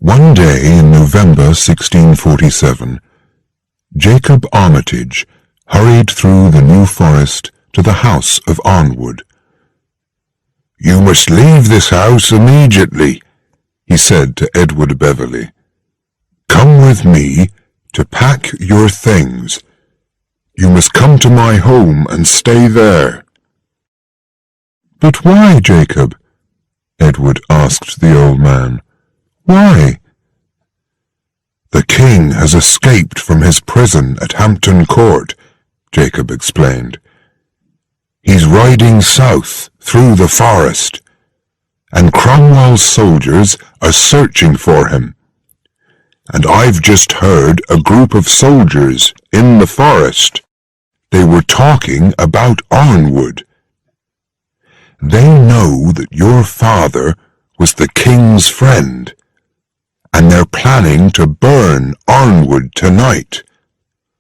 One day in November 1647, Jacob Armitage hurried through the New Forest to the house of Arnwood. "You must leave this house immediately," he said to Edward Beverley. "Come with me to pack your things. You must come to my home and stay there." "But why, Jacob?" Edward asked the old man. "Why?" "The king has escaped from his prison at Hampton Court," Jacob explained. "He's riding south through the forest, and Cromwell's soldiers are searching for him. And I've just heard a group of soldiers in the forest. They were talking about Arnwood. They know that your father was the king's friend, and they're planning to burn Arnwood tonight,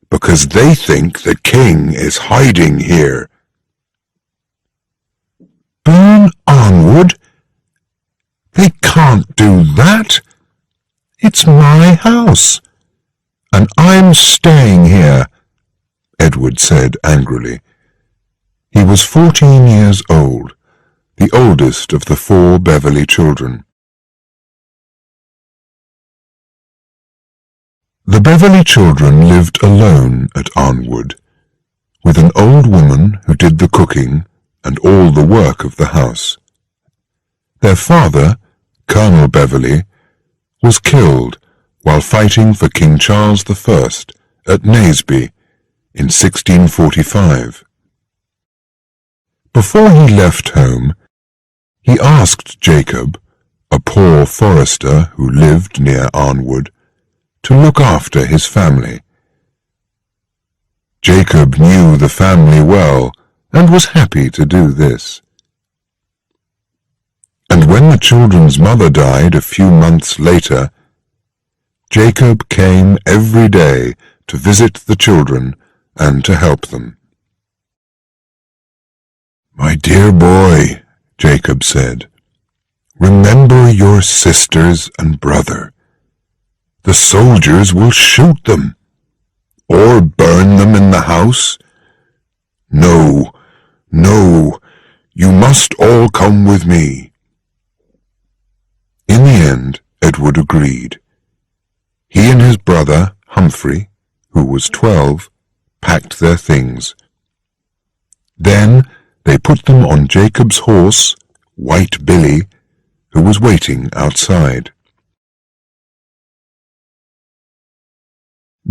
because they think the king is hiding here." "Burn Arnwood? They can't do that. It's my house, and I'm staying here," Edward said angrily. He was 14 years old, the oldest of the 4 Beverley children. The Beverley children lived alone at Arnwood, with an old woman who did the cooking and all the work of the house. Their father, Colonel Beverley, was killed while fighting for King Charles I at Naseby in 1645. Before he left home, he asked Jacob, a poor forester who lived near Arnwood, to look after his family. Jacob knew the family well and was happy to do this. And when the children's mother died a few months later, Jacob came every day to visit the children and to help them. "My dear boy," Jacob said, "remember your sisters and brother. The soldiers will shoot them, or burn them in the house. No, no, you must all come with me." In the end, Edward agreed. He and his brother, Humphrey, who was 12, packed their things. Then they put them on Jacob's horse, White Billy, who was waiting outside.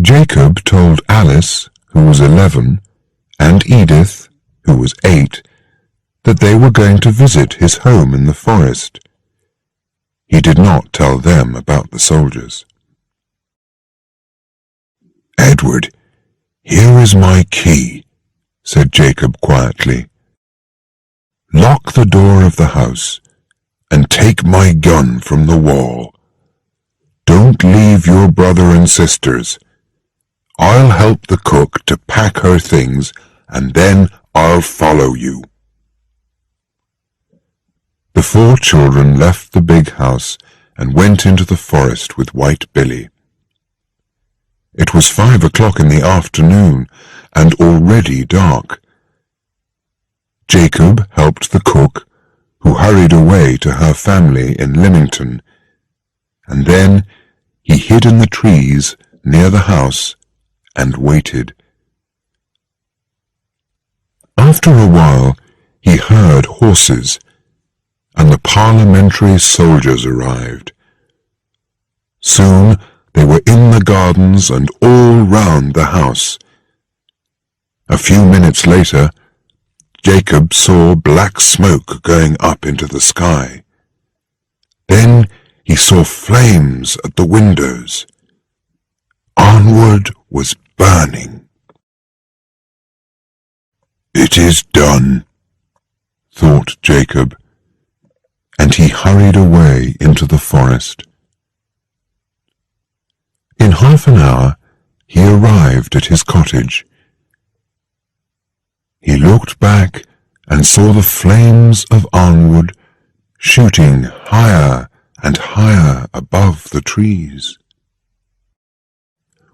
Jacob told Alice, who was 11, and Edith, who was 8, that they were going to visit his home in the forest. He did not tell them about the soldiers. "Edward, here is my key," said Jacob quietly. "Lock the door of the house and take my gun from the wall. Don't leave your brother and sisters. I'll help the cook to pack her things, and then I'll follow you." The 4 children left the big house and went into the forest with White Billy. It was 5 o'clock in the afternoon and already dark. Jacob helped the cook, who hurried away to her family in Lymington, and then he hid in the trees near the house and waited. After a while, he heard horses, and the parliamentary soldiers arrived. Soon they were in the gardens and all round the house. A few minutes later, Jacob saw black smoke going up into the sky. Then he saw flames at the windows. Arnwood was burning. "It is done," thought Jacob, and he hurried away into the forest. In half an hour he arrived at his cottage. He looked back and saw the flames of Arnwood shooting higher and higher above the trees.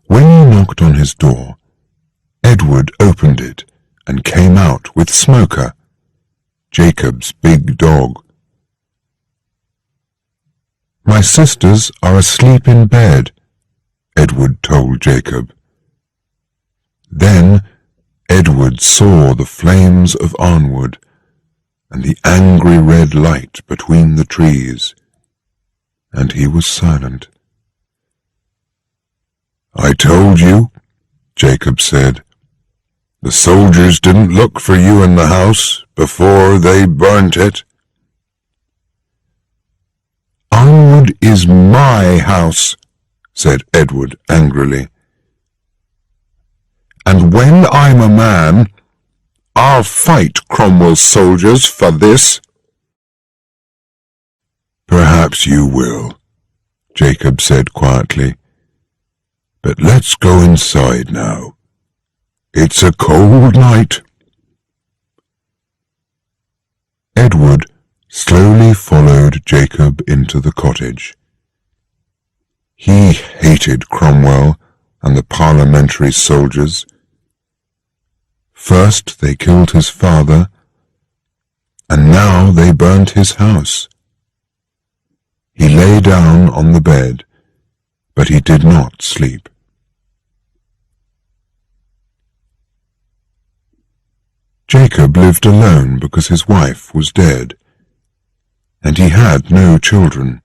When he knocked on his door, Edward opened it and came out with Smoker, Jacob's big dog. "My sisters are asleep in bed," Edward told Jacob. Then Edward saw the flames of Arnwood and the angry red light between the trees, and he was silent. "I told you," Jacob said. "The soldiers didn't look for you in the house before they burnt it." "Arnwood is my house," said Edward angrily. "And when I'm a man, I'll fight Cromwell's soldiers for this." "Perhaps you will," Jacob said quietly. "But let's go inside now. It's a cold night." Edward slowly followed Jacob into the cottage. He hated Cromwell and the parliamentary soldiers. First they killed his father, and now they burnt his house. He lay down on the bed, but he did not sleep. Jacob lived alone because his wife was dead, and he had no children.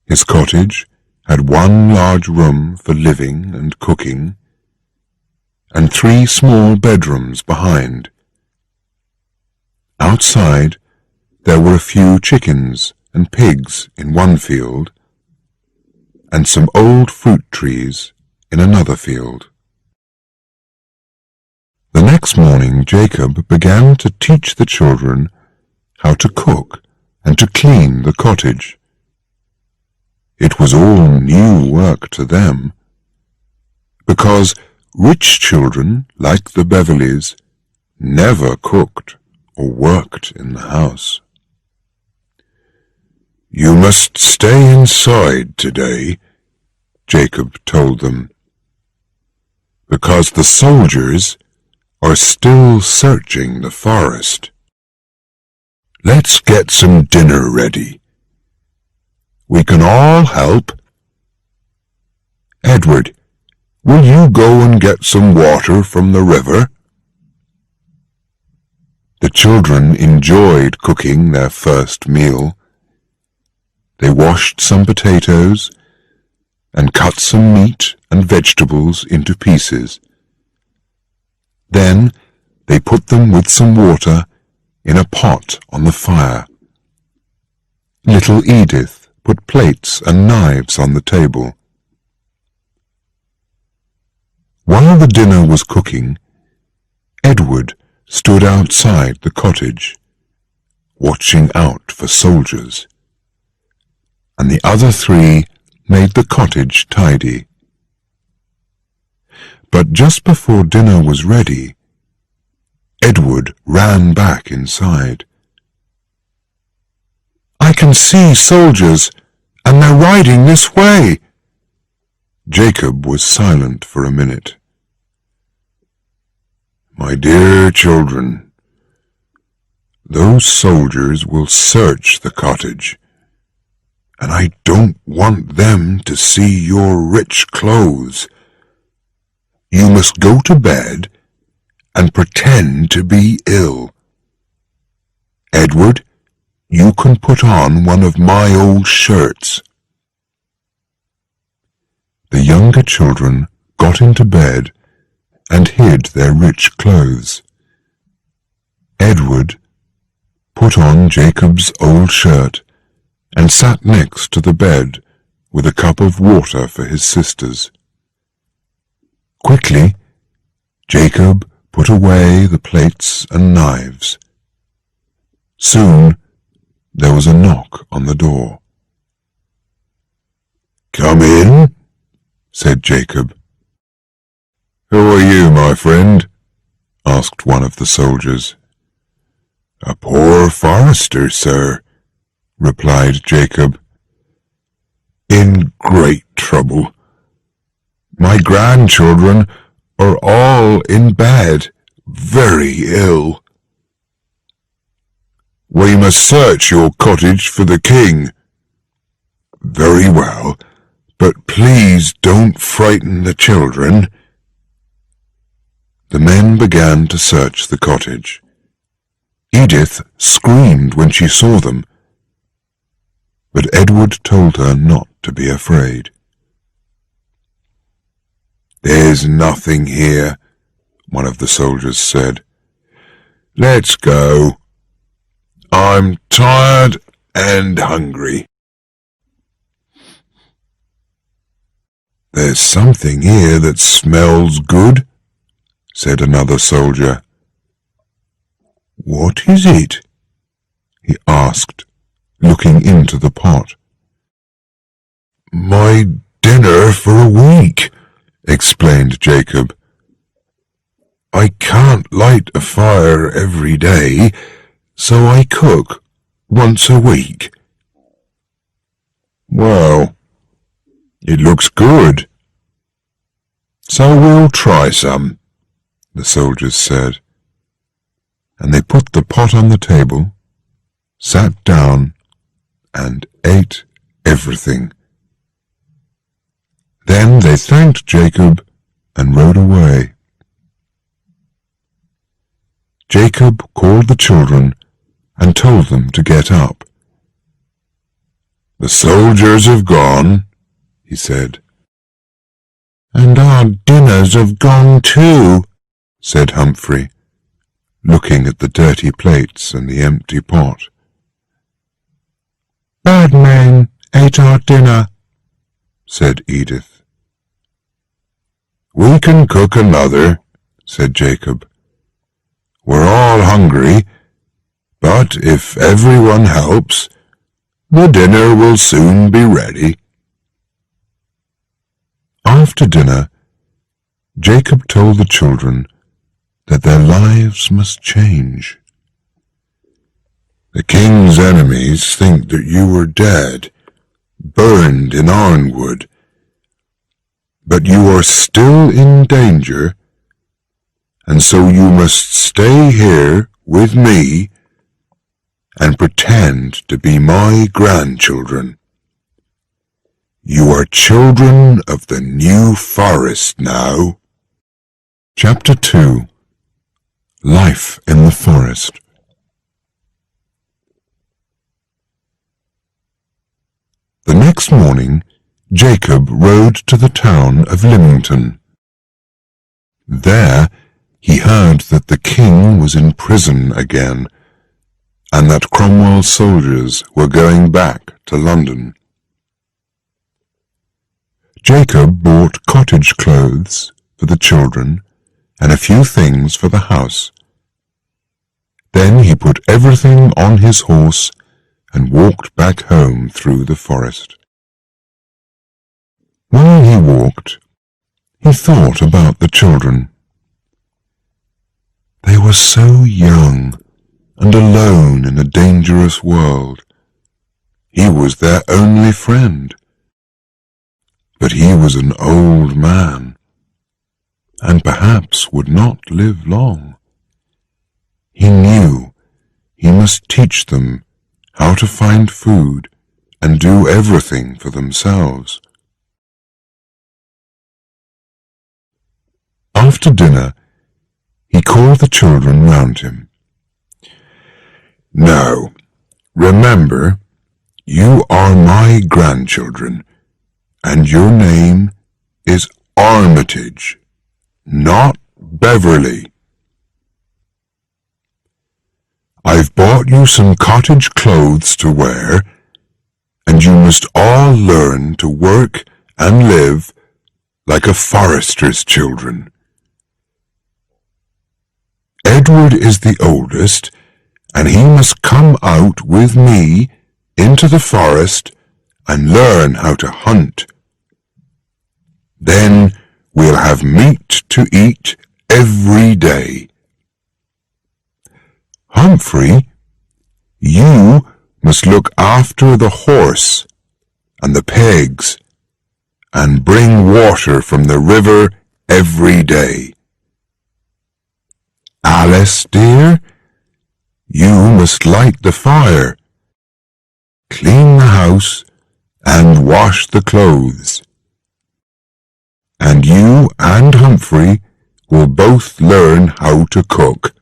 His cottage had one large room for living and cooking, and 3 small bedrooms behind. Outside there were a few chickens and pigs in one field, and some old fruit trees in another field. The next morning Jacob began to teach the children how to cook and to clean the cottage. It was all new work to them, because rich children, like the Beverleys, never cooked or worked in the house. "You must stay inside today," Jacob told them, "because the soldiers are still searching the forest. Let's get some dinner ready. We can all help. Edward, will you go and get some water from the river?" The children enjoyed cooking their first meal. They washed some potatoes and cut some meat and vegetables into pieces. Then they put them with some water in a pot on the fire. Little Edith put plates and knives on the table. While the dinner was cooking, Edward stood outside the cottage, watching out for soldiers, and the other 3 made the cottage tidy. But just before dinner was ready, Edward ran back inside. "I can see soldiers, and they're riding this way." Jacob was silent for a minute. "My dear children, those soldiers will search the cottage, and I don't want them to see your rich clothes. You must go to bed and pretend to be ill. Edward, you can put on one of my old shirts." The younger children got into bed and hid their rich clothes. Edward put on Jacob's old shirt and sat next to the bed with a cup of water for his sisters. Quickly, Jacob put away the plates and knives. Soon there was a knock on the door. "Come in," said Jacob. "Who are you, my friend?" asked one of the soldiers. "A poor forester, sir," replied Jacob. In great trouble. My grandchildren are all in bed, very ill. We must search your cottage for the king. Very well, but please don't frighten the children. The men began to search the cottage. Edith screamed when she saw them, but Edward told her not to be afraid. There's nothing here, one of the soldiers said. Let's go. I'm tired and hungry. There's something here that smells good, said another soldier. What is it? He asked, looking into the pot. My dinner for a week, explained Jacob. I can't light a fire every day, so I cook once a week. Well, it looks good. So we'll try some, the soldiers said, and they put the pot on the table, sat down, and ate everything. Then they thanked Jacob and rode away. Jacob called the children and told them to get up. The soldiers have gone, he said. And our dinners have gone too, said Humphrey, looking at the dirty plates and the empty pot. Bad men ate our dinner, said Edith. We can cook another, said Jacob. We're all hungry, but if everyone helps, the dinner will soon be ready. After dinner, Jacob told the children that their lives must change. The king's enemies think that you were dead, burned in ironwood, but you are still in danger, and so you must stay here with me and pretend to be my grandchildren. You are children of the New Forest now. Chapter 2. Life in the Forest. The next morning, Jacob rode to the town of Lymington. There he heard that the king was in prison again, and that Cromwell's soldiers were going back to London. Jacob bought cottage clothes for the children and a few things for the house. Then he put everything on his horse and walked back home through the forest. While he walked, he thought about the children. They were so young and alone in a dangerous world. He was their only friend. But he was an old man, and perhaps would not live long. He knew he must teach them how to find food and do everything for themselves. After dinner, he called the children round him. Now, remember, you are my grandchildren, and your name is Armitage, not Beverly. I've bought you some cottage clothes to wear, and you must all learn to work and live like a forester's children. Edward is the oldest, and he must come out with me into the forest and learn how to hunt. Then we'll have meat to eat every day. Humphrey, you must look after the horse and the pigs and bring water from the river every day. Alice, dear, you must light the fire, clean the house, and wash the clothes. And you and Humphrey will both learn how to cook.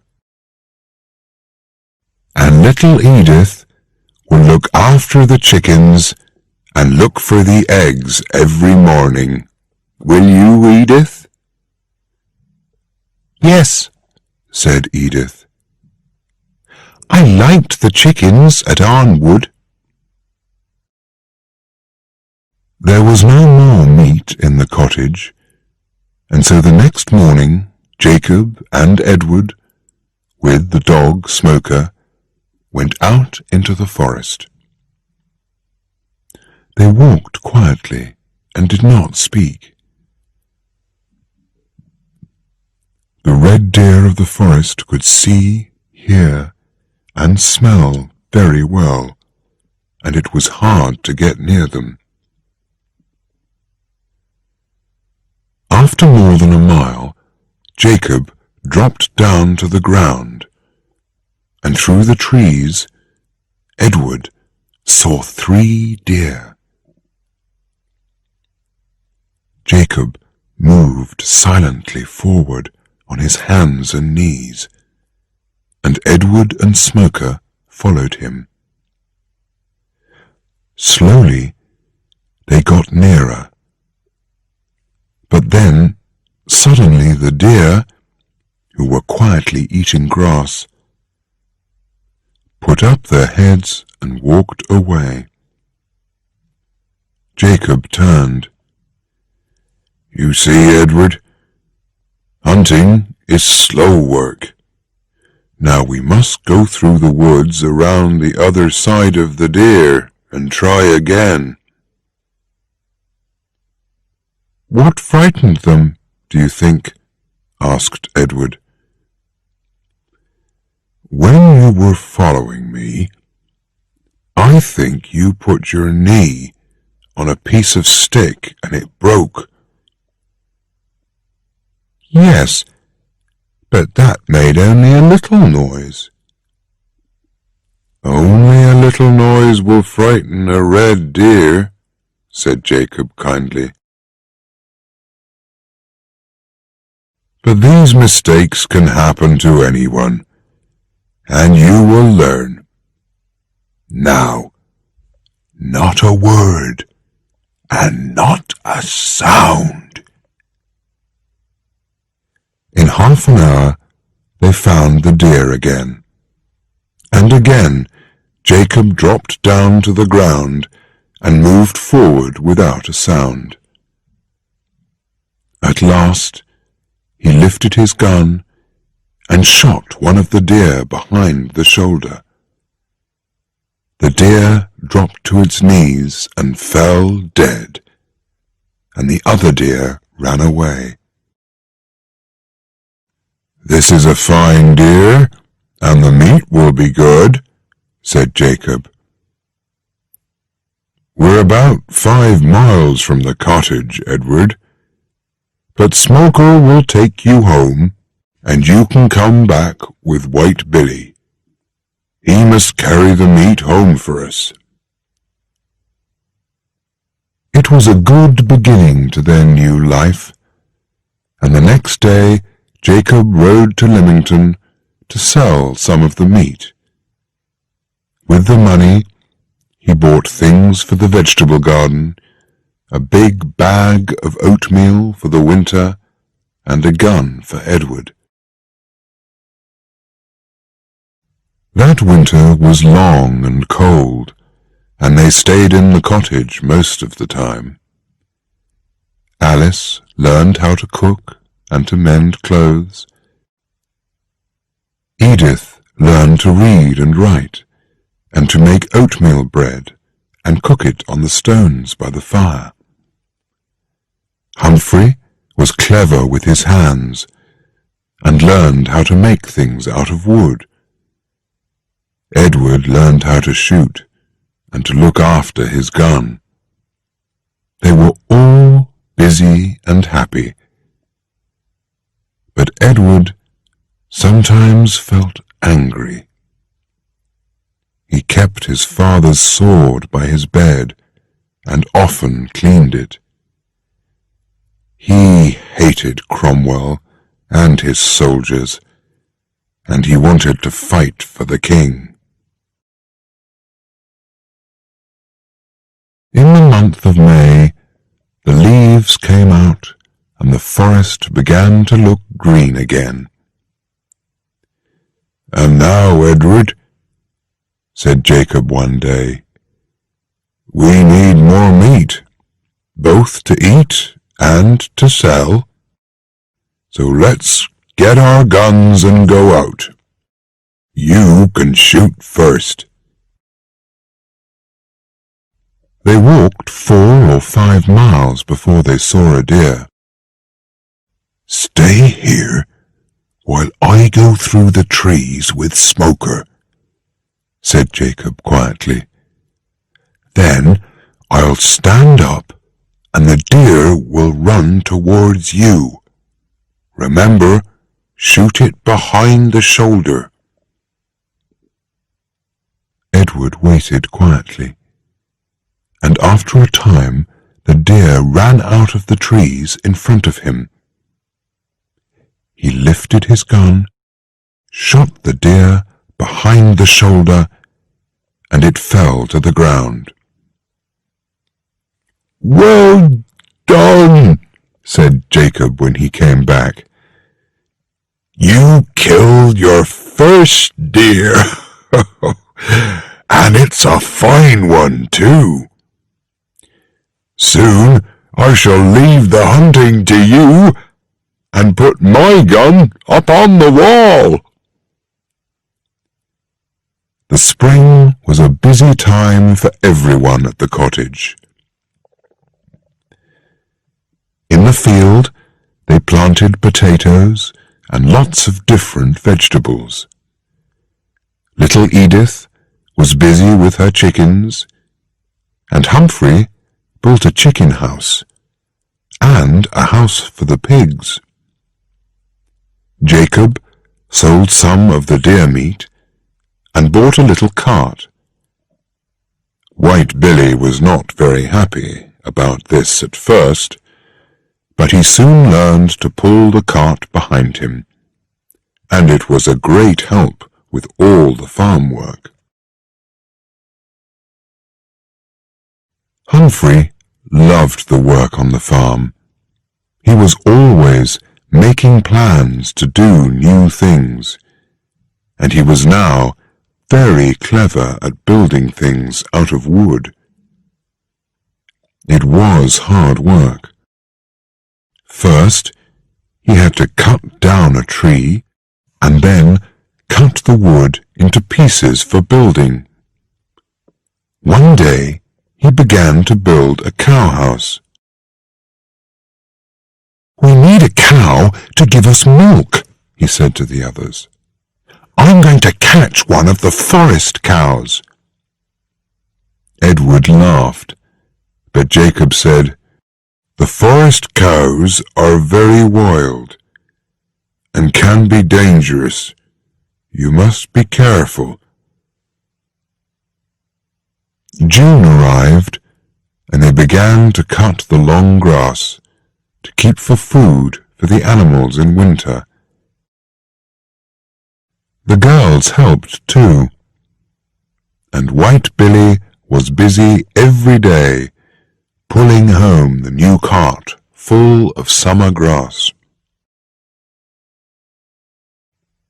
And little Edith will look after the chickens and look for the eggs every morning. Will you, Edith? Yes, said Edith. I liked the chickens at Arnwood. There was no more meat in the cottage, and so the next morning Jacob and Edward, with the dog Smoker, went out into the forest. They walked quietly and did not speak. The red deer of the forest could see, hear, and smell very well, and it was hard to get near them. After more than a mile, Jacob dropped down to the ground, and through the trees, Edward saw 3 deer. Jacob moved silently forward on his hands and knees, and Edward and Smoker followed him. Slowly they got nearer, but then suddenly the deer, who were quietly eating grass, put up their heads and walked away. Jacob turned. You see, Edward, hunting is slow work. Now we must go through the woods around the other side of the deer and try again. What frightened them, do you think? Asked Edward. When you were following me, I think you put your knee on a piece of stick and it broke. Yes, but that made only a little noise. Only a little noise will frighten a red deer, said Jacob kindly. But these mistakes can happen to anyone, and you will learn. Now, not a word, and not a sound. In half an hour they found the deer again, and again Jacob dropped down to the ground and moved forward without a sound. At last he lifted his gun and shot one of the deer behind the shoulder. The deer dropped to its knees and fell dead, and the other deer ran away. This is a fine deer, and the meat will be good, said Jacob. We're about 5 miles from the cottage, Edward, but Smoker will take you home, and you can come back with White Billy. He must carry the meat home for us. It was a good beginning to their new life, and the next day Jacob rode to Lymington to sell some of the meat. With the money, he bought things for the vegetable garden, a big bag of oatmeal for the winter, and a gun for Edward. That winter was long and cold, and they stayed in the cottage most of the time. Alice learned how to cook and to mend clothes. Edith learned to read and write, and to make oatmeal bread and cook it on the stones by the fire. Humphrey was clever with his hands, and learned how to make things out of wood. Edward learned how to shoot, and to look after his gun. They were all busy and happy, but Edward sometimes felt angry. He kept his father's sword by his bed and often cleaned it. He hated Cromwell and his soldiers, and he wanted to fight for the king. In the month of May, the leaves came out and the forest began to look green again. "And now, Edward," said Jacob one day, "we need more meat, both to eat and to sell. So let's get our guns and go out. You can shoot first." They walked 4 or 5 miles before they saw a deer. "Stay here while I go through the trees with Smoker," said Jacob quietly. "Then I'll stand up and the deer will run towards you. Remember, shoot it behind the shoulder." Edward waited quietly, and after a time the deer ran out of the trees in front of him. He lifted his gun, shot the deer behind the shoulder, and it fell to the ground. "Well done," said Jacob when he came back. "You killed your first deer, and it's a fine one too. Soon I shall leave the hunting to you and put my gun up on the wall." The spring was a busy time for everyone at the cottage. In the field, they planted potatoes and lots of different vegetables. Little Edith was busy with her chickens, and Humphrey built a chicken house and a house for the pigs. Jacob sold some of the deer meat and bought a little cart. White Billy was not very happy about this at first, but he soon learned to pull the cart behind him, and it was a great help with all the farm work. Humphrey loved the work on the farm. He was always making plans to do new things, and he was now very clever at building things out of wood. It was hard work. First, he had to cut down a tree and then cut the wood into pieces for building. One day, he began to build a cow house. "We need a cow to give us milk," he said to the others. "I'm going to catch one of the forest cows." Edward laughed, but Jacob said, "The forest cows are very wild and can be dangerous. You must be careful." June arrived, and they began to cut the long grass to keep for food for the animals in winter. The girls helped too, and White Billy was busy every day pulling home the new cart full of summer grass.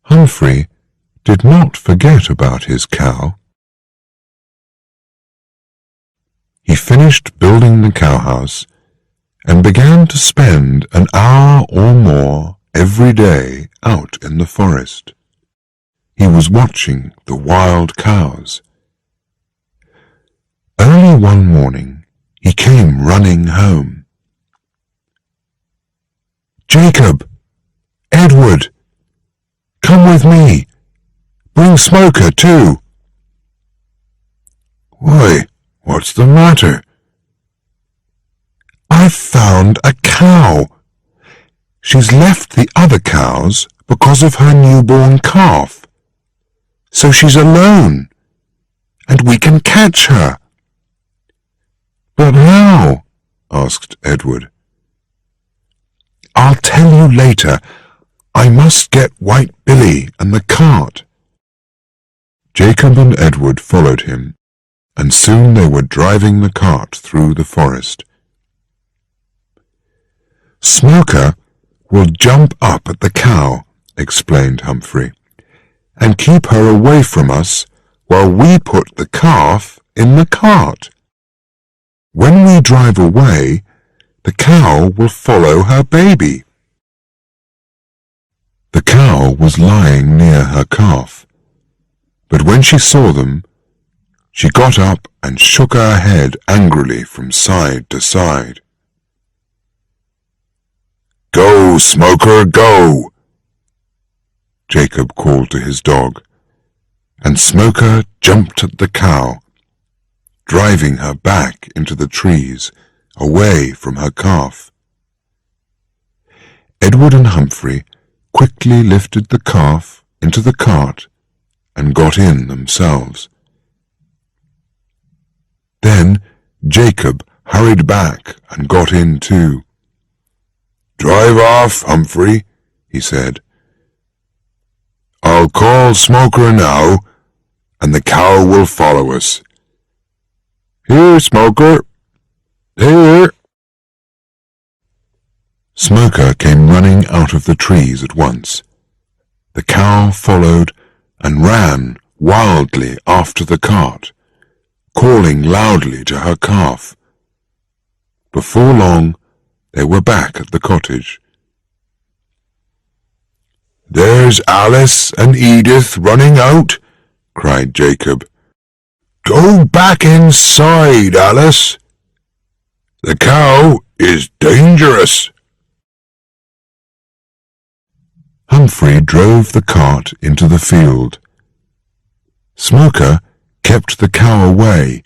Humphrey did not forget about his cow. He finished building the cowhouse and began to spend an hour or more every day out in the forest. He was watching the wild cows. Early one morning, he came running home. "Jacob! Edward! Come with me! Bring Smoker too!" Why, what's the matter? I've found a cow. She's left the other cows because of her newborn calf. So she's alone, and we can catch her. But how? Asked Edward. I'll tell you later. I must get White Billy and the cart. Jacob and Edward followed him, and soon they were driving the cart through the forest. Smoker will jump up at the cow, explained Humphrey, and keep her away from us while we put the calf in the cart. When we drive away, the cow will follow her baby. The cow was lying near her calf, but when she saw them, she got up and shook her head angrily from side to side. Go, Smoker, go! Jacob called to his dog, and Smoker jumped at the cow, driving her back into the trees, away from her calf. Edward and Humphrey quickly lifted the calf into the cart and got in themselves. Then Jacob hurried back and got in too. Drive off, Humphrey, he said. I'll call Smoker now, and the cow will follow us. Here, Smoker. Here. Smoker came running out of the trees at once. The cow followed and ran wildly after the cart, calling loudly to her calf. Before long, they were back at the cottage. There's Alice and Edith running out, cried Jacob. Go back inside, Alice. The cow is dangerous. Humphrey drove the cart into the field. Smoker kept the cow away,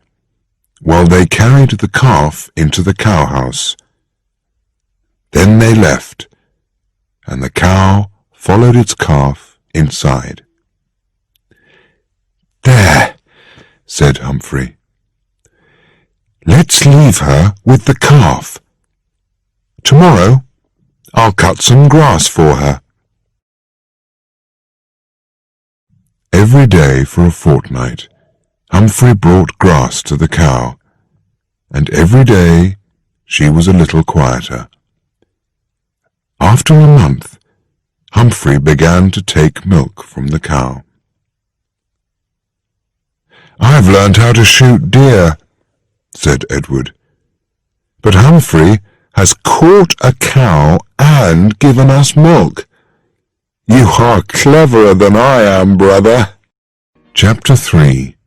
while they carried the calf into the cowhouse. Then they left, and the cow followed its calf inside. There, said Humphrey. Let's leave her with the calf. Tomorrow I'll cut some grass for her. Every day for a fortnight, Humphrey brought grass to the cow, and every day she was a little quieter. After a month, Humphrey began to take milk from the cow. I've learned how to shoot deer, said Edward, but Humphrey has caught a cow and given us milk. You are cleverer than I am, brother. Chapter 3.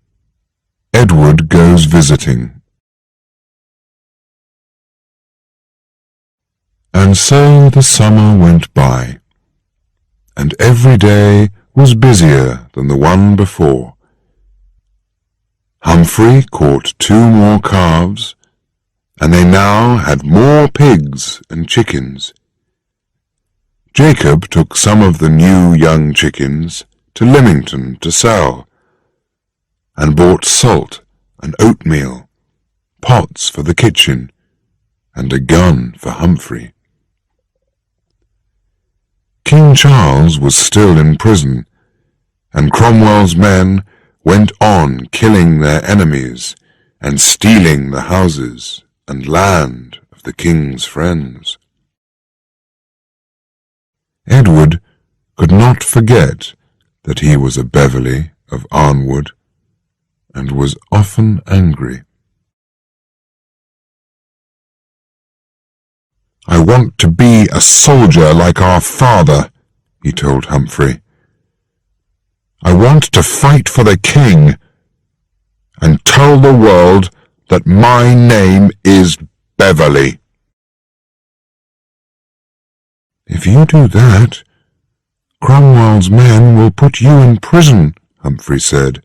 Edward Goes Visiting. And so the summer went by, and every day was busier than the one before. Humphrey caught 2 more calves, and they now had more pigs and chickens. Jacob took some of the new young chickens to Lymington to sell, and bought salt and oatmeal, pots for the kitchen, and a gun for Humphrey. King Charles was still in prison, and Cromwell's men went on killing their enemies and stealing the houses and land of the king's friends. Edward could not forget that he was a Beverley of Arnwood, and was often angry. I want to be a soldier like our father, he told Humphrey. I want to fight for the king, and tell the world that my name is Beverley. If you do that, Cromwell's men will put you in prison, Humphrey said.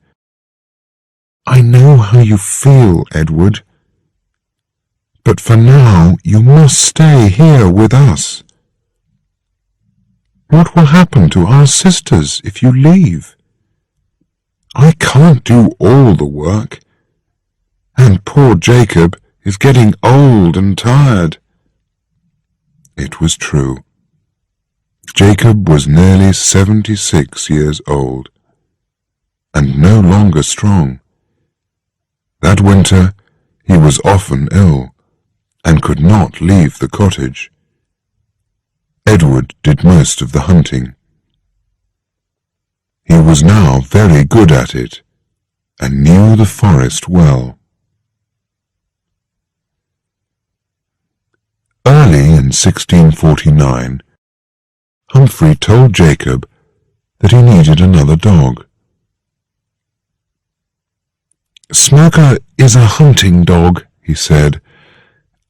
I know how you feel, Edward, but for now you must stay here with us. What will happen to our sisters if you leave? I can't do all the work, and poor Jacob is getting old and tired. It was true. Jacob was nearly 76 years old, and no longer strong. That winter he was often ill, and could not leave the cottage. Edward did most of the hunting. He was now very good at it, and knew the forest well. Early in 1649, Humphrey told Jacob that he needed another dog. "Smoker is a hunting dog," he said.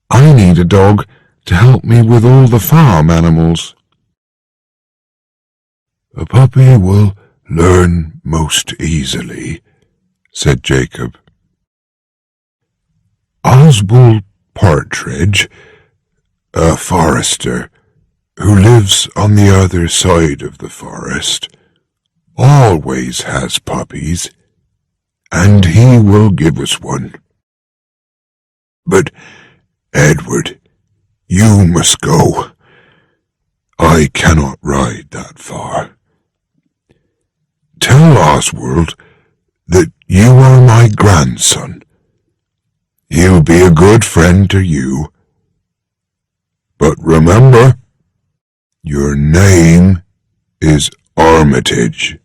"I need a dog to help me with all the farm animals." "A puppy will learn most easily," said Jacob. "Oswald Partridge, a forester who lives on the other side of the forest, always has puppies, and he will give us one. But, Edward, you must go. I cannot ride that far. Tell Oswald that you are my grandson. He'll be a good friend to you. But remember, your name is Armitage."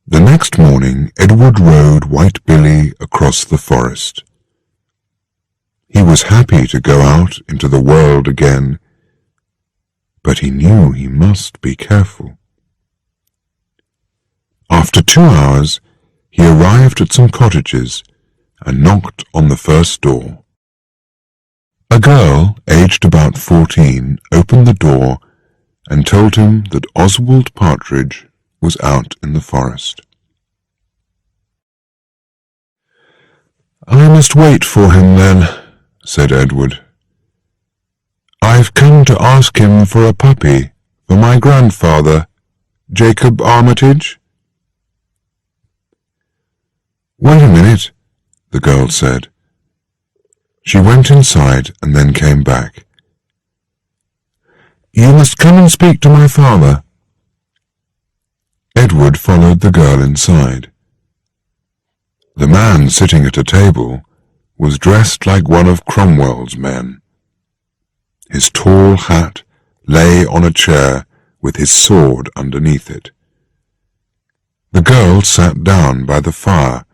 The next morning Edward rode White Billy across the forest. He was happy to go out into the world again, but he knew he must be careful. After 2 hours, he arrived at some cottages and knocked on the first door. A girl, aged about 14, opened the door and told him that Oswald Partridge was out in the forest. "I must wait for him, then," said Edward. "I've come to ask him for a puppy for my grandfather, Jacob Armitage." "Wait a minute," the girl said. She went inside and then came back. "You must come and speak to my father." Edward followed the girl inside. The man sitting at a table was dressed like one of Cromwell's men. His tall hat lay on a chair with his sword underneath it. The girl sat down by the fire,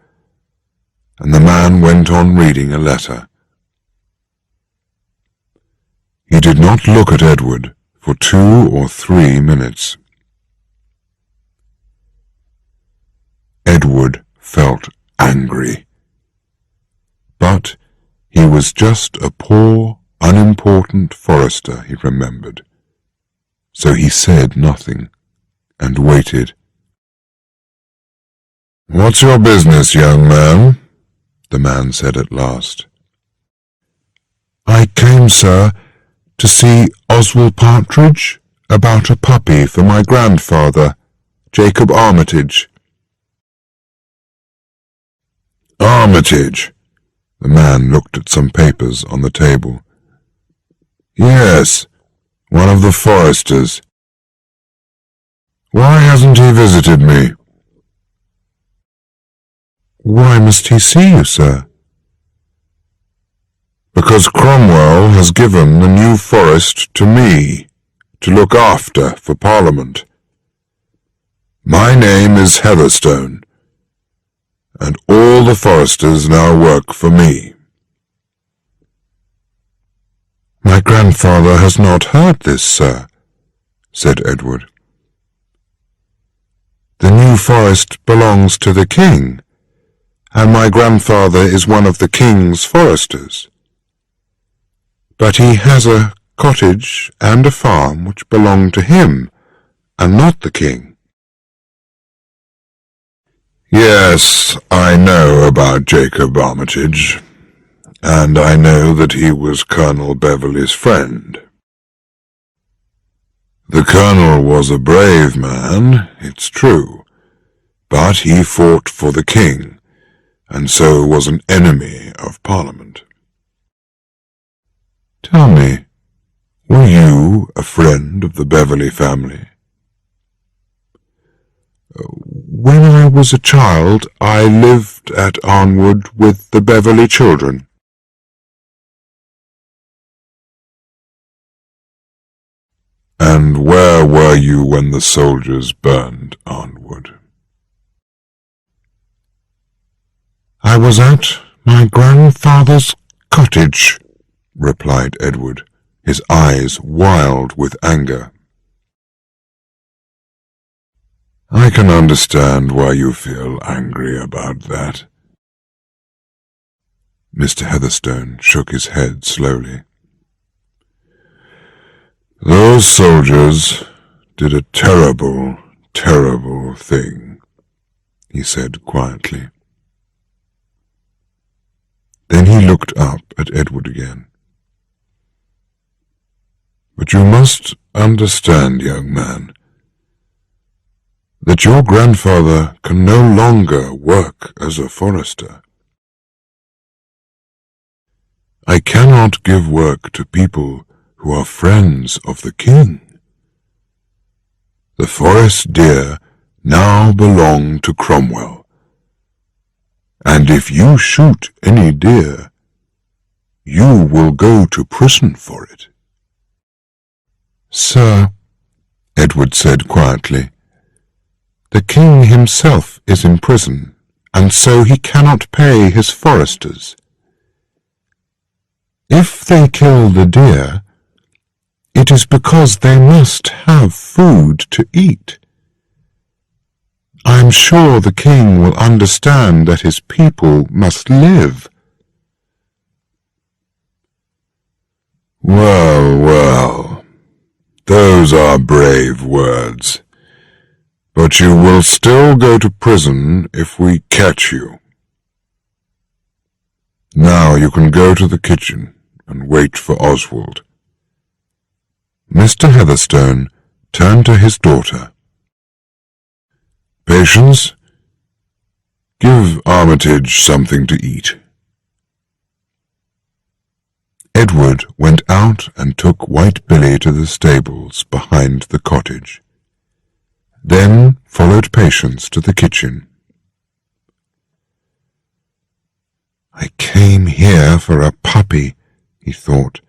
and the man went on reading a letter. He did not look at Edward for 2 or 3 minutes. Edward felt angry. But he was just a poor, unimportant forester, he remembered. So he said nothing, and waited. "What's your business, young man?" the man said at last. "I came, sir, to see Oswald Partridge about a puppy for my grandfather, Jacob Armitage." "Armitage?" The man looked at some papers on the table. "Yes, one of the foresters. Why hasn't he visited me?" "Why must he see you, sir?" "Because Cromwell has given the New Forest to me, to look after for Parliament. My name is Heatherstone, and all the foresters now work for me." "My grandfather has not heard this, sir," said Edward. "The New Forest belongs to the king, and my grandfather is one of the king's foresters. But he has a cottage and a farm which belong to him, and not the king." Yes, I know about Jacob Armitage, and I know that he was Colonel Beverley's friend. The Colonel was a brave man, it's true, but he fought for the King, and so was an enemy of Parliament. Tell me, were you a friend of the Beverley family? When I was a child, I lived at Arnwood with the Beverley children. And where were you when the soldiers burned Arnwood? I was at my grandfather's cottage, replied Edward, his eyes wild with anger. I can understand why you feel angry about that. Mr. Heatherstone shook his head slowly. Those soldiers did a terrible, terrible thing, he said quietly. Then he looked up at Edward again. But you must understand, young man, that your grandfather can no longer work as a forester. I cannot give work to people who are friends of the king. The forest deer now belong to Cromwell, and if you shoot any deer, you will go to prison for it. Sir, Edward said quietly, the king himself is in prison, and so he cannot pay his foresters. If they kill the deer, it is because they must have food to eat. I am sure the king will understand that his people must live. Well, well, those are brave words. But you will still go to prison if we catch you. Now you can go to the kitchen and wait for Oswald. Mr. Heatherstone turned to his daughter. Patience, give Armitage something to eat. Edward went out and took White Billy to the stables behind the cottage. Then followed Patience to the kitchen. I came here for a puppy, he thought,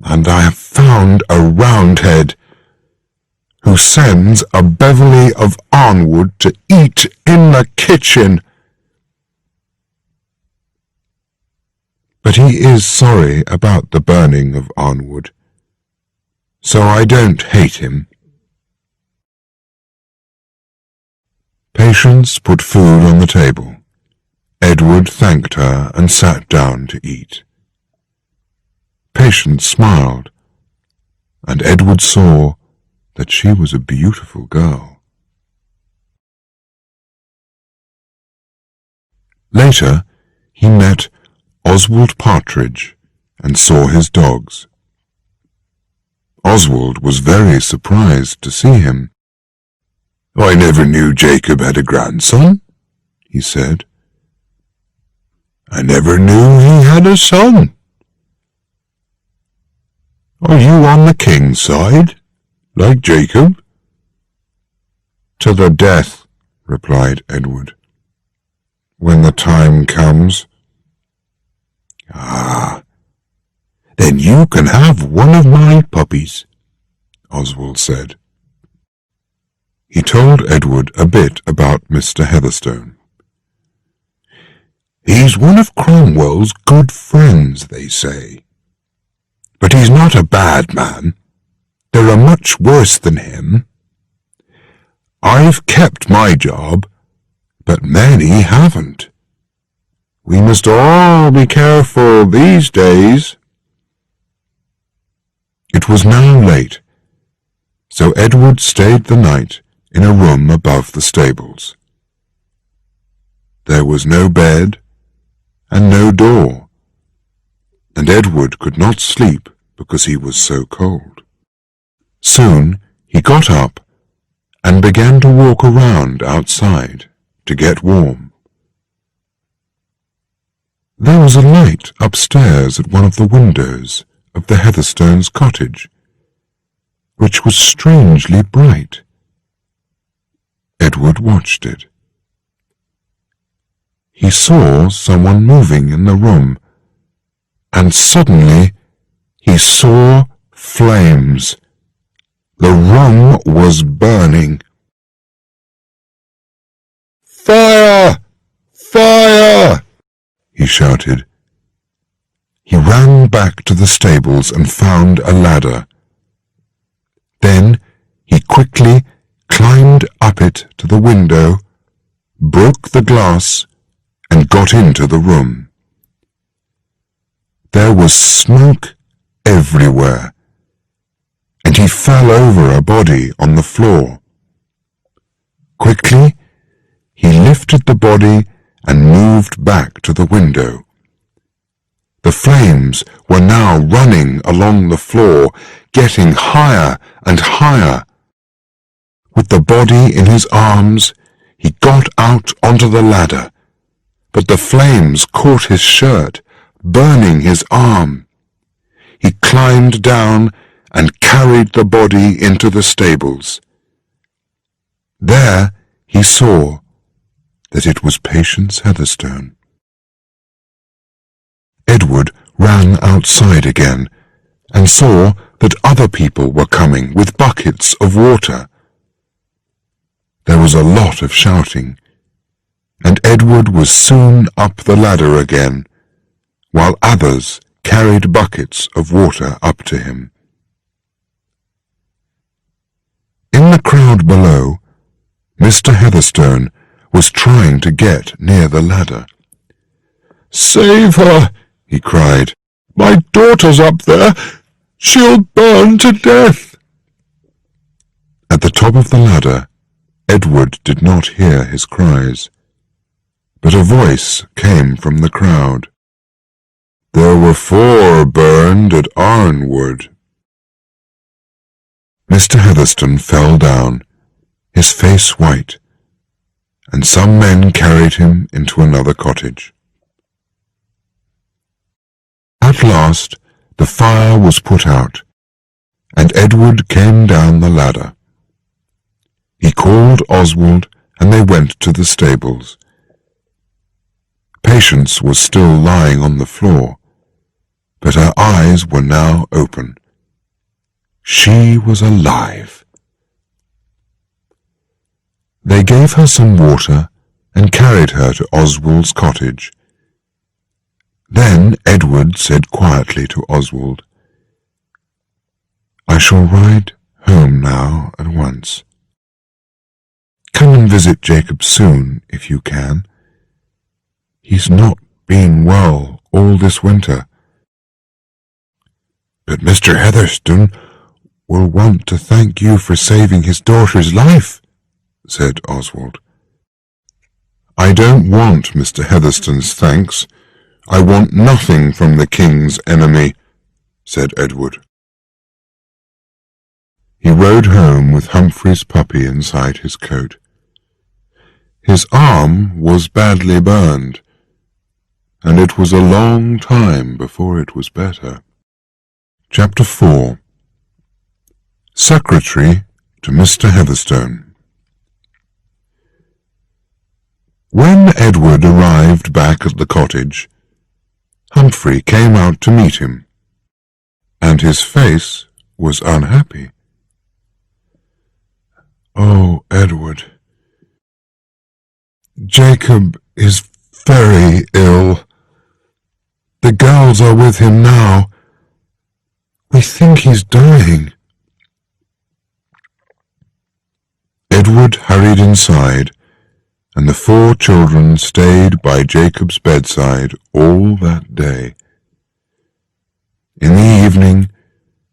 and I have found a Roundhead who sends a Beverley of Arnwood to eat in the kitchen. But he is sorry about the burning of Arnwood, so I don't hate him. Patience put food on the table. Edward thanked her and sat down to eat. Patience smiled, and Edward saw that she was a beautiful girl. Later, he met Oswald Partridge and saw his dogs. Oswald was very surprised to see him. I never knew Jacob had a grandson, he said. I never knew he had a son. Are you on the king's side, like Jacob? To the death, replied Edward. When the time comes. Ah, then you can have one of my puppies, Oswald said. He told Edward a bit about Mr. Heatherstone. He's one of Cromwell's good friends, they say. But he's not a bad man. There are much worse than him. I've kept my job, but many haven't. We must all be careful these days. It was now late, so Edward stayed the night in a room above the stables. There was no bed and no door, and Edward could not sleep because he was so cold. Soon he got up and began to walk around outside to get warm. There was a light upstairs at one of the windows of the Heatherstones' cottage, which was strangely bright. Edward watched it. He saw someone moving in the room, and suddenly he saw flames. The room was burning. "Fire! Fire!" he shouted. He ran back to the stables and found a ladder. Then he quickly climbed up it to the window, broke the glass, and got into the room. There was smoke everywhere, and he fell over a body on the floor. Quickly, he lifted the body and moved back to the window. The flames were now running along the floor, getting higher and higher. With the body in his arms, he got out onto the ladder, but the flames caught his shirt, burning his arm. He climbed down and carried the body into the stables. There he saw that it was Patience Heatherstone. Edward ran outside again and saw that other people were coming with buckets of water. There was a lot of shouting, and Edward was soon up the ladder again, while others carried buckets of water up to him. In the crowd below, Mr. Heatherstone was trying to get near the ladder. "Save her!" he cried. "My daughter's up there! She'll burn to death!" At the top of the ladder, Edward did not hear his cries, but a voice came from the crowd. "There were 4 burned at Arnwood." Mr. Heatherstone fell down, his face white, and some men carried him into another cottage. At last the fire was put out, and Edward came down the ladder. He called Oswald, and they went to the stables. Patience was still lying on the floor, but her eyes were now open. She was alive. They gave her some water and carried her to Oswald's cottage. Then Edward said quietly to Oswald, "I shall ride home now at once. Come and visit Jacob soon, if you can. He's not been well all this winter." "But Mr. Heatherstone will want to thank you for saving his daughter's life," said Oswald. "I don't want Mr. Heatherstone's thanks. I want nothing from the king's enemy," said Edward. He rode home with Humphrey's puppy inside his coat. His arm was badly burned, and it was a long time before it was better. Chapter 4. Secretary to Mr. Heatherstone. When Edward arrived back at the cottage, Humphrey came out to meet him, and his face was unhappy. "Oh, Edward, Jacob is very ill. The girls are with him now. We think he's dying." Edward hurried inside, and the 4 children stayed by Jacob's bedside all that day. In the evening,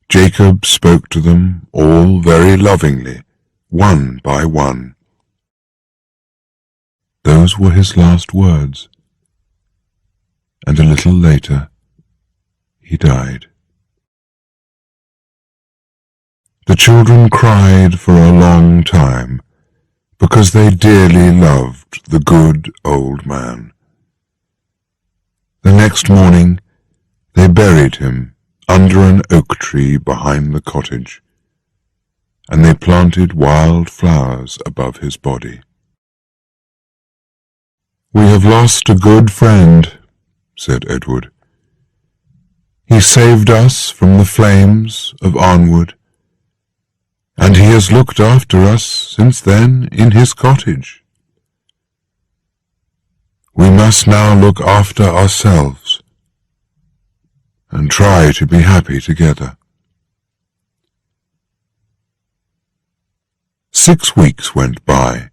Jacob spoke to them all very lovingly, one by one. Those were his last words, and a little later he died. The children cried for a long time, because they dearly loved the good old man. The next morning they buried him under an oak tree behind the cottage, and they planted wild flowers above his body. "We have lost a good friend," said Edward. "He saved us from the flames of Arnwood, and he has looked after us since then in his cottage. We must now look after ourselves and try to be happy together." 6 weeks went by,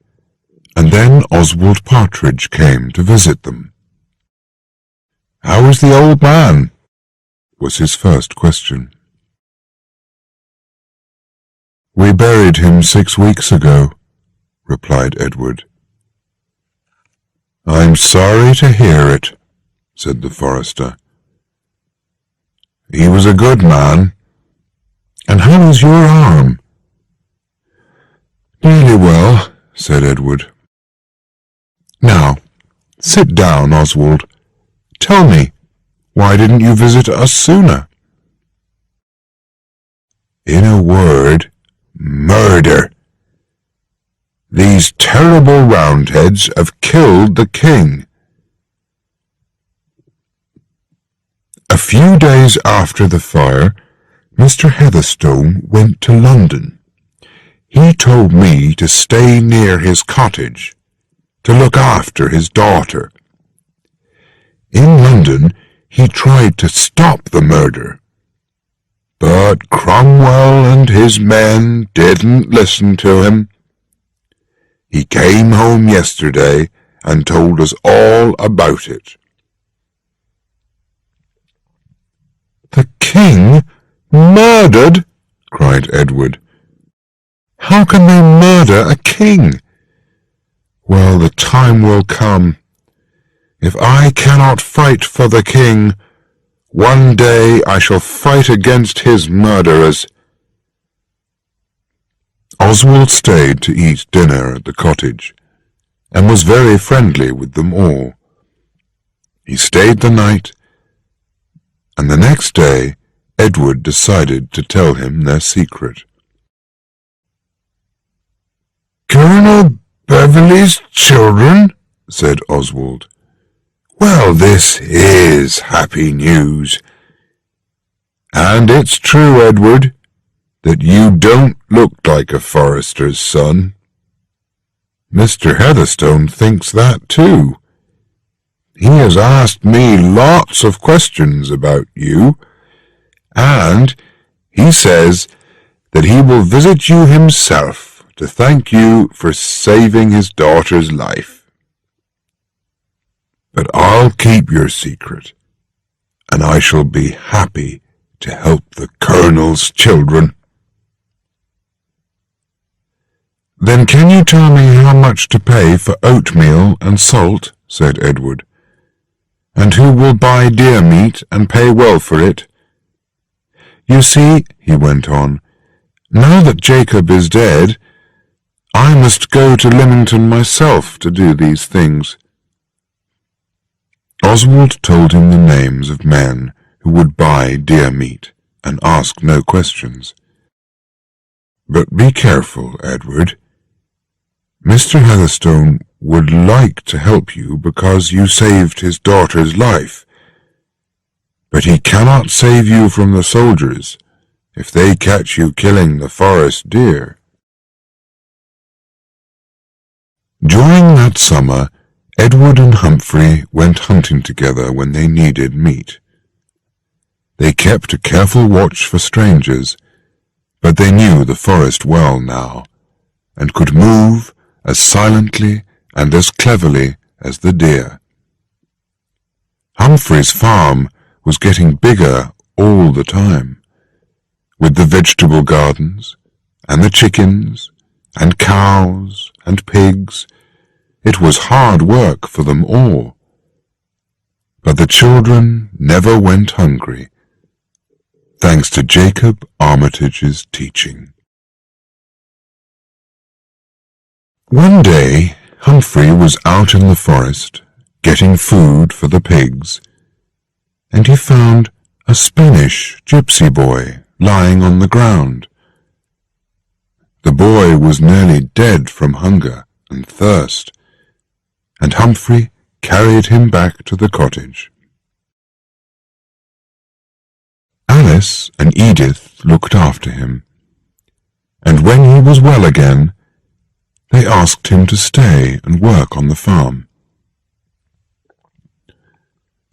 and then Oswald Partridge came to visit them. "How is the old man?" was his first question. "We buried him 6 weeks ago," replied Edward. "I'm sorry to hear it," said the forester. "He was a good man. And how is your arm?" "Nearly well," said Edward. "Now, sit down, Oswald. Tell me, why didn't you visit us sooner?" "In a word, murder. These terrible Roundheads have killed the king." A few days after the fire, Mr. Heatherstone went to London. He told me to stay near his cottage, to look after his daughter. In London he tried to stop the murder, but Cromwell and his men didn't listen to him. He came home yesterday and told us all about it. "The king murdered?" cried Edward. "How can they murder a king?" "Well, the time will come. If I cannot fight for the king, one day I shall fight against his murderers." Oswald stayed to eat dinner at the cottage, and was very friendly with them all. He stayed the night, and the next day Edward decided to tell him their secret. "Colonel Beverley's children?" said Oswald. "Well, this is happy news. And it's true, Edward, that you don't look like a forester's son. Mr. Heatherstone thinks that too. He has asked me lots of questions about you, and he says that he will visit you himself to thank you for saving his daughter's life. But I'll keep your secret, and I shall be happy to help the Colonel's children." "Then can you tell me how much to pay for oatmeal and salt?" said Edward. "And who will buy deer meat and pay well for it? You see," he went on, "now that Jacob is dead, I must go to Lymington myself to do these things." Oswald told him the names of men who would buy deer meat and ask no questions. "But be careful, Edward. Mr. Heatherstone would like to help you because you saved his daughter's life, but he cannot save you from the soldiers if they catch you killing the forest deer." During that summer, Edward and Humphrey went hunting together when they needed meat. They kept a careful watch for strangers, but they knew the forest well now, and could move as silently and as cleverly as the deer. Humphrey's farm was getting bigger all the time, with the vegetable gardens, and the chickens, and cows, and pigs, It was hard work for them all. But the children never went hungry, thanks to Jacob Armitage's teaching. One day, Humphrey was out in the forest, getting food for the pigs, and he found a Spanish gypsy boy lying on the ground. The boy was nearly dead from hunger and thirst, and Humphrey carried him back to the cottage. Alice and Edith looked after him, and when he was well again, they asked him to stay and work on the farm.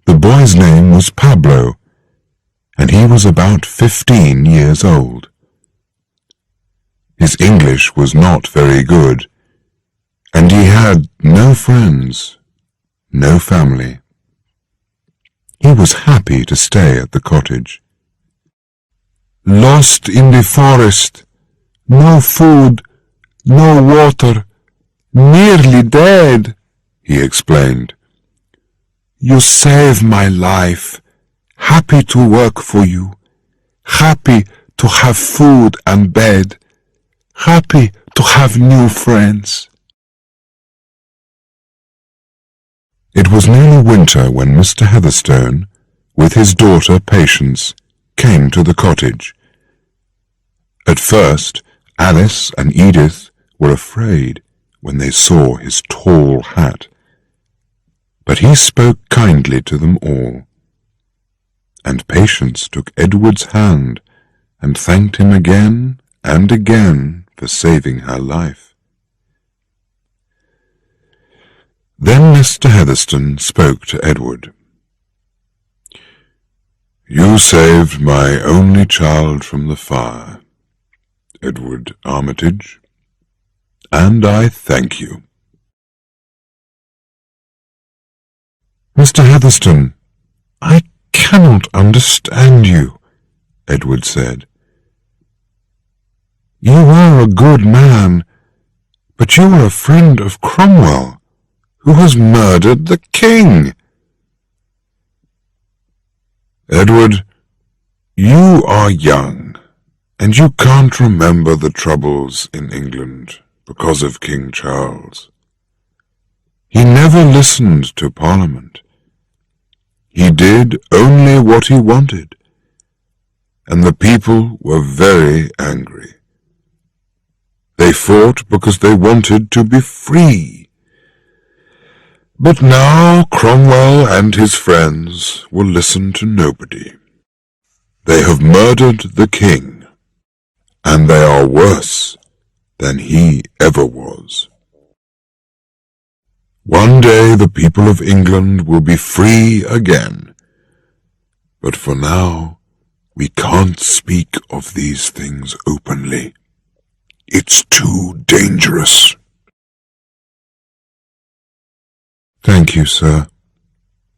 The boy's name was Pablo, and he was about 15 years old. His English was not very good, and he had no friends, no family. He was happy to stay at the cottage. "Lost in the forest, no food, no water, nearly dead," he explained. "You saved my life. Happy to work for you. Happy to have food and bed. Happy to have new friends." It was nearly winter when Mr. Heatherstone, with his daughter Patience, came to the cottage. At first, Alice and Edith were afraid when they saw his tall hat, but he spoke kindly to them all, and Patience took Edward's hand and thanked him again and again for saving her life. Then Mr. Heatherstone spoke to Edward. "You saved my only child from the fire, Edward Armitage, and I thank you." "Mr. Heatherstone, I cannot understand you," Edward said. "You are a good man, but you are a friend of Cromwell, who has murdered the king." "Edward, you are young, and you can't remember the troubles in England because of King Charles. He never listened to Parliament. He did only what he wanted, and the people were very angry. They fought because they wanted to be free. But now Cromwell and his friends will listen to nobody. They have murdered the king, and they are worse than he ever was. One day the people of England will be free again, but for now we can't speak of these things openly. It's too dangerous." "Thank you, sir,"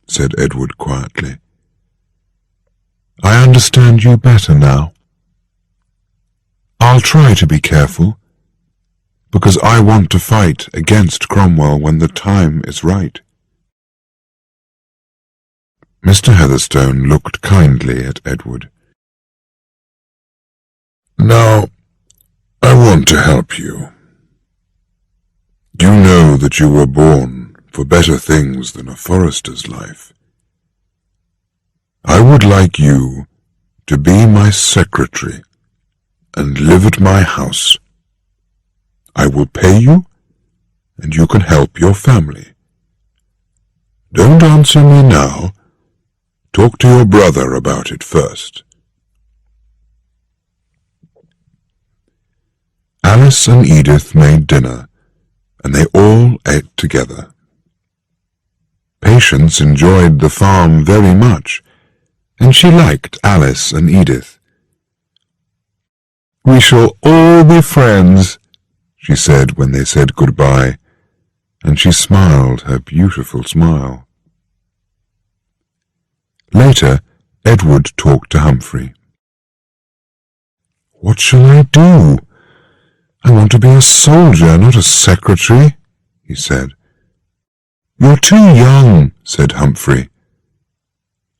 said Edward quietly. "I understand you better now. I'll try to be careful, because I want to fight against Cromwell when the time is right." Mr. Heatherstone looked kindly at Edward. "Now, I want to help you. You know that you were born for better things than a forester's life. I would like you to be my secretary and live at my house. I will pay you, and you can help your family. Don't answer me now. Talk to your brother about it first." Alice and Edith made dinner, and they all ate together. Patience enjoyed the farm very much, and she liked Alice and Edith. "We shall all be friends," she said when they said goodbye, and she smiled her beautiful smile. Later, Edward talked to Humphrey. "What shall I do? I want to be a soldier, not a secretary," he said. "You're too young," said Humphrey.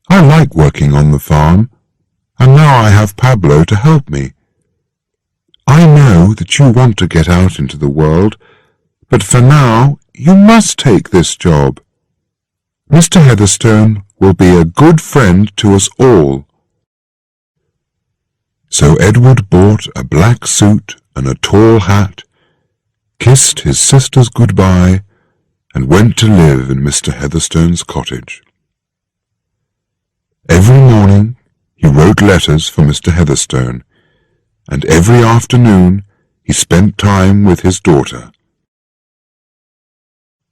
"I like working on the farm, and now I have Pablo to help me. I know that you want to get out into the world, but for now you must take this job. Mr. Heatherstone will be a good friend to us all." So Edward bought a black suit and a tall hat, kissed his sisters goodbye, and went to live in Mr. Heatherstone's cottage. Every morning he wrote letters for Mr. Heatherstone, and every afternoon he spent time with his daughter.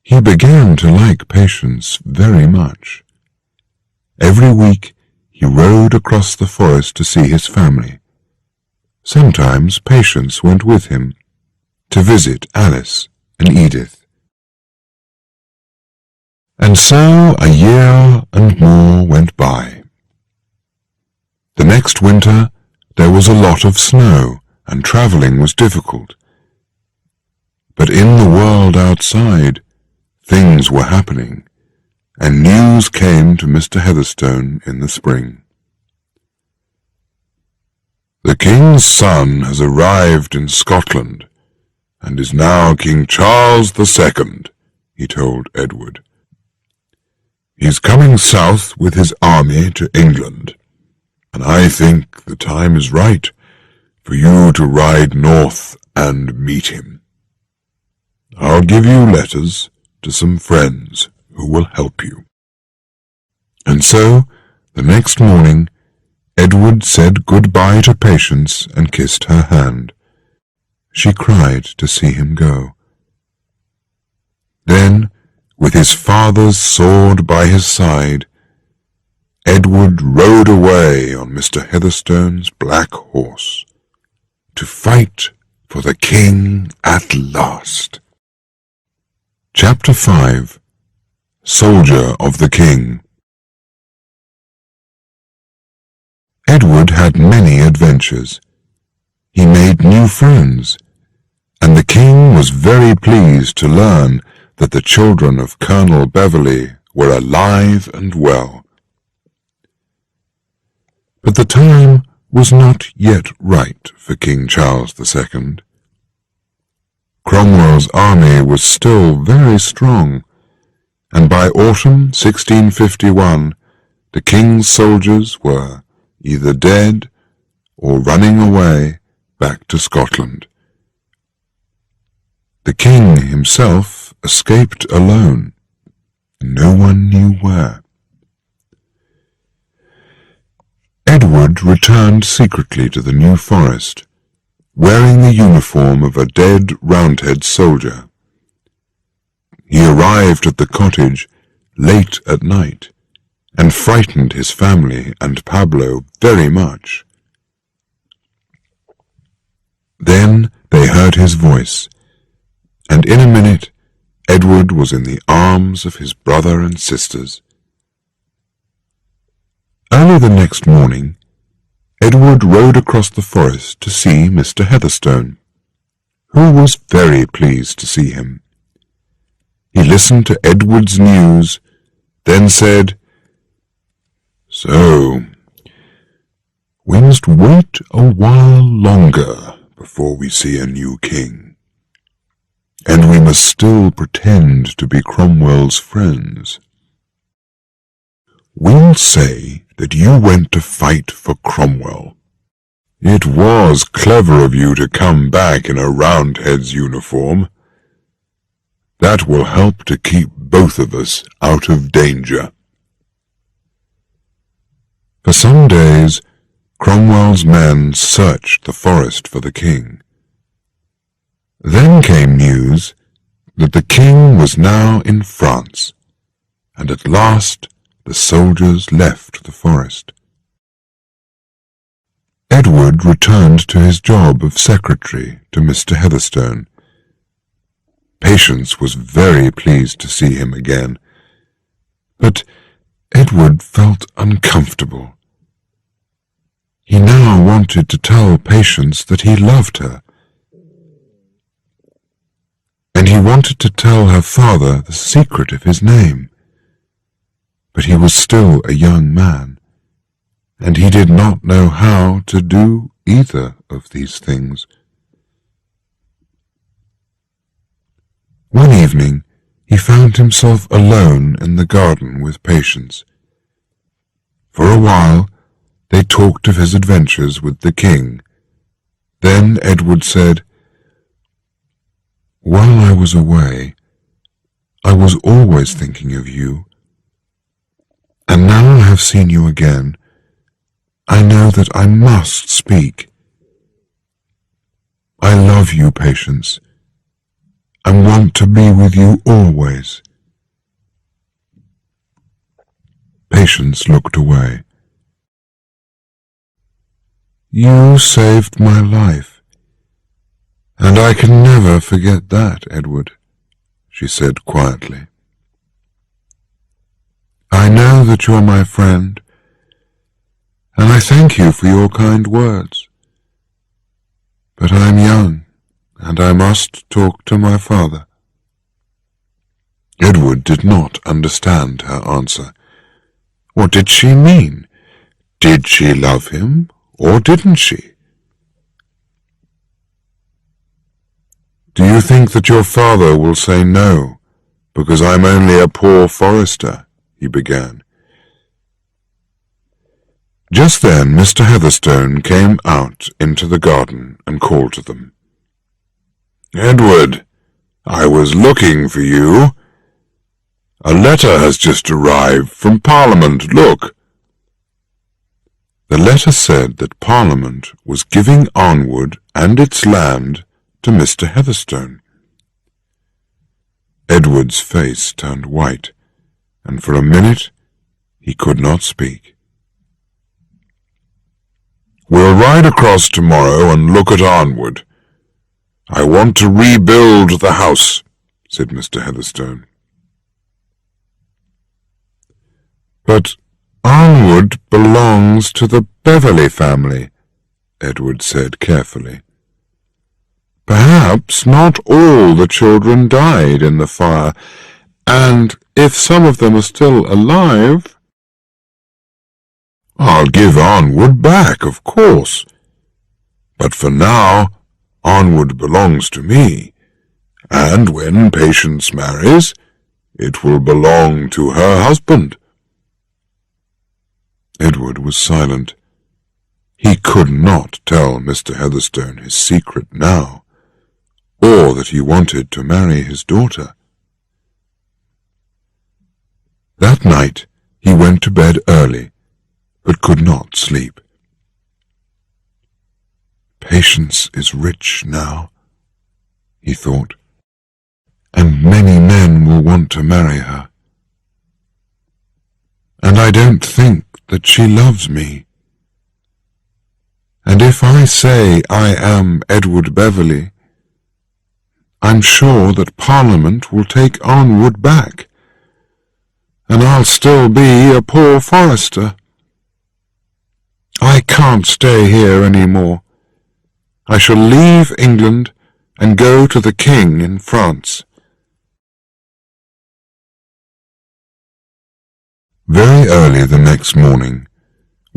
He began to like Patience very much. Every week he rode across the forest to see his family. Sometimes Patience went with him to visit Alice and Edith. And so a year and more went by. The next winter there was a lot of snow, and travelling was difficult. But in the world outside, things were happening, and news came to Mr. Heatherstone in the spring. "The king's son has arrived in Scotland, and is now King Charles II, he told Edward. "He's coming south with his army to England, and I think the time is right for you to ride north and meet him. I'll give you letters to some friends who will help you." And so, the next morning, Edward said goodbye to Patience and kissed her hand. She cried to see him go. Then, with his father's sword by his side, Edward rode away on Mr. Heatherstone's black horse, to fight for the king at last. Chapter 5. Soldier of the King. Edward had many adventures. He made new friends, and the king was very pleased to learn that the children of Colonel Beverley were alive and well. But the time was not yet right for King Charles II. Cromwell's army was still very strong, and by autumn 1651 the king's soldiers were either dead or running away back to Scotland. The king himself escaped alone. No one knew where. Edward returned secretly to the New Forest, wearing the uniform of a dead Roundhead soldier. He arrived at the cottage late at night, and frightened his family and Pablo very much. Then they heard his voice, and in a minute Edward was in the arms of his brother and sisters. Early the next morning, Edward rode across the forest to see Mr. Heatherstone, who was very pleased to see him. He listened to Edward's news, then said, "So, we must wait a while longer before we see a new king, and we must still pretend to be Cromwell's friends. We'll say that you went to fight for Cromwell. It was clever of you to come back in a Roundhead's uniform. That will help to keep both of us out of danger." For some days, Cromwell's men searched the forest for the king. Then came news that the king was now in France, and at last the soldiers left the forest. Edward returned to his job of secretary to Mr. Heatherstone. Patience was very pleased to see him again, but Edward felt uncomfortable. He now wanted to tell Patience that he loved her. and he wanted to tell her father the secret of his name. But he was still a young man, and he did not know how to do either of these things. One evening, he found himself alone in the garden with Patience. For a while, they talked of his adventures with the king. Then Edward said, "While I was away, I was always thinking of you. And now I have seen you again, I know that I must speak. I love you, Patience, and want to be with you always." Patience looked away. "You saved my life, and I can never forget that, Edward," she said quietly. "I know that you're my friend, and I thank you for your kind words. But I am young, and I must talk to my father." Edward did not understand her answer. What did she mean? Did she love him, or didn't she? "Do you think that your father will say no, because I'm only a poor forester?" he began. Just then Mr. Heatherstone came out into the garden and called to them. "Edward, I was looking for you. A letter has just arrived from Parliament. Look." The letter said that Parliament was giving Arnwood and its land to Mr. Heatherstone. Edward's face turned white, and for a minute he could not speak. "We'll ride across tomorrow and look at Arnwood. I want to rebuild the house," said Mr. Heatherstone. "But Arnwood belongs to the Beverley family," Edward said carefully. "Perhaps not all the children died in the fire, and if some of them are still alive—" "I'll give Arnwood back, of course. But for now, Arnwood belongs to me, and when Patience marries, it will belong to her husband." Edward was silent. He could not tell Mr. Heatherstone his secret now, or that he wanted to marry his daughter. That night he went to bed early, but could not sleep. "Patience is rich now," he thought, "and many men will want to marry her. And I don't think that she loves me. And if I say I am Edward Beverley, I'm sure that Parliament will take Arnwood back, and I'll still be a poor forester. I can't stay here any more. I shall leave England and go to the King in France." Very early the next morning,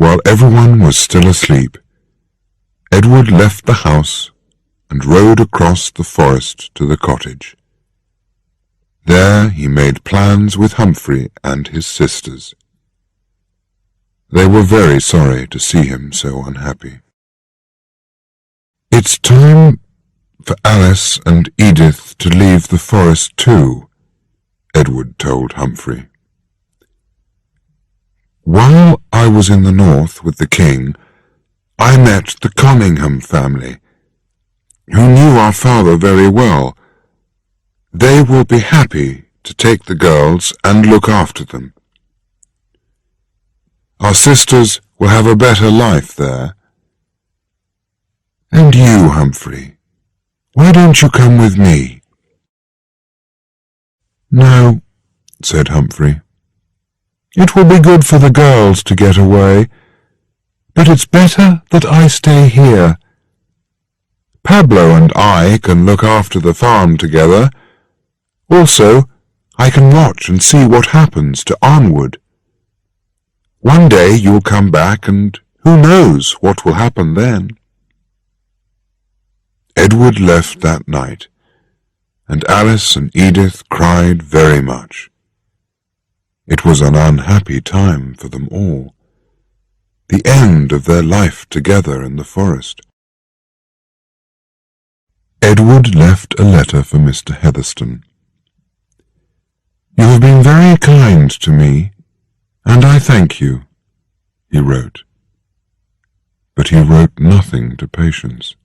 while everyone was still asleep, Edward left the house and rode across the forest to the cottage. There he made plans with Humphrey and his sisters. They were very sorry to see him so unhappy. "It's time for Alice and Edith to leave the forest too," Edward told Humphrey. "While I was in the north with the king, I met the Conyngham family, who knew our father very well. They will be happy to take the girls and look after them. Our sisters will have a better life there. And you, Humphrey, why don't you come with me?" "No," said Humphrey. "It will be good for the girls to get away, but it's better that I stay here. Pablo and I can look after the farm together, Also, I can watch and see what happens to Arnwood. One day you'll come back, and who knows what will happen then." Edward left that night, and Alice and Edith cried very much. It was an unhappy time for them all, the end of their life together in the forest. Edward left a letter for Mr. Heatherstone. "You have been very kind to me, and I thank you," he wrote. But he wrote nothing to Patience.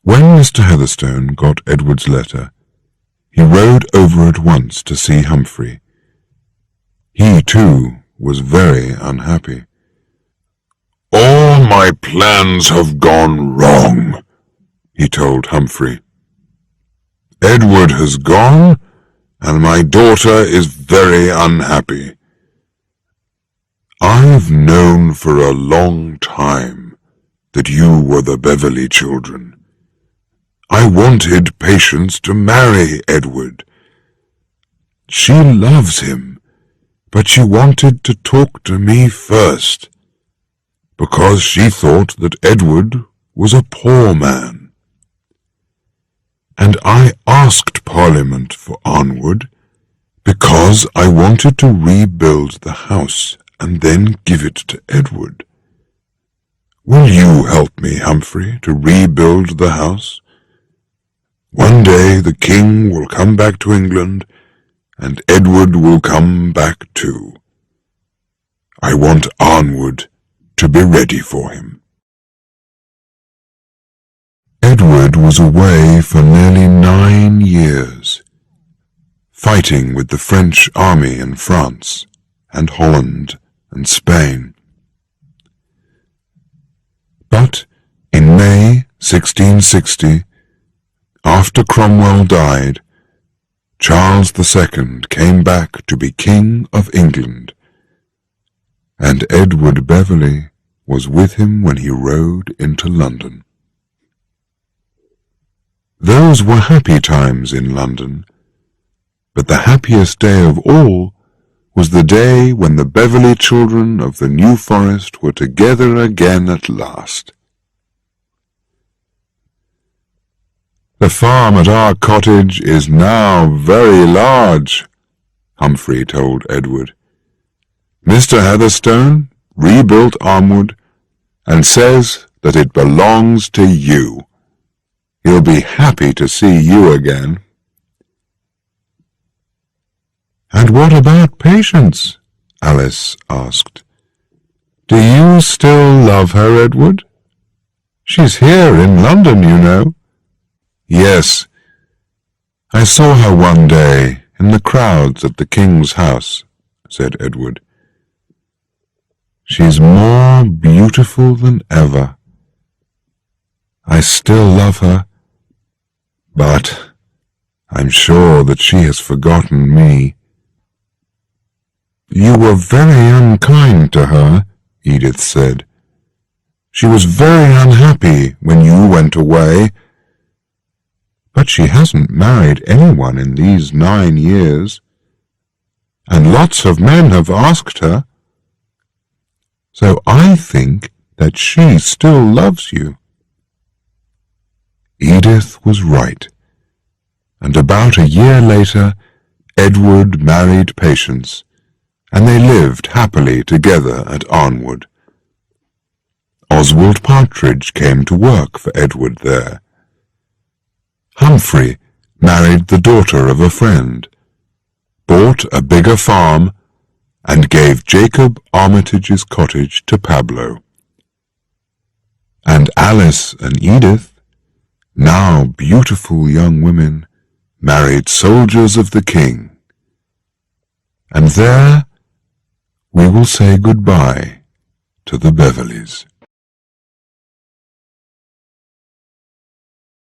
When Mr. Heatherstone got Edward's letter, he rode over at once to see Humphrey. He, too, was very unhappy. "All my plans have gone wrong," he told Humphrey. "Edward has gone, and my daughter is very unhappy. I've known for a long time that you were the Beverley children. I wanted Patience to marry Edward. She loves him, but she wanted to talk to me first, because she thought that Edward was a poor man. And I asked Parliament for Arnwood, because I wanted to rebuild the house and then give it to Edward. Will you help me, Humphrey, to rebuild the house? One day the king will come back to England, and Edward will come back too. I want Arnwood to be ready for him." Edward was away for nearly 9 years, fighting with the French army in France and Holland and Spain. But in May 1660, after Cromwell died, Charles II came back to be King of England, and Edward Beverley was with him when he rode into London. Those were happy times in London, but the happiest day of all was the day when the Beverley children of the New Forest were together again at last. "The farm at our cottage is now very large," Humphrey told Edward. "Mr. Heatherstone rebuilt Arnwood and says that it belongs to you. He'll be happy to see you again." "And what about Patience?" Alice asked. "Do you still love her, Edward? She's here in London, you know." "Yes, I saw her one day in the crowds at the King's house," said Edward. "She's more beautiful than ever. I still love her, but I'm sure that she has forgotten me." "You were very unkind to her," Edith said. "She was very unhappy when you went away. But she hasn't married anyone in these 9 years, and lots of men have asked her. So I think that she still loves you." Edith was right, and about a year later Edward married Patience, and they lived happily together at Arnwood. Oswald Partridge came to work for Edward there. Humphrey married the daughter of a friend, bought a bigger farm, and gave Jacob Armitage's cottage to Pablo. And Alice and Edith, now beautiful young women, married soldiers of the king. And there we will say goodbye to the Beverleys.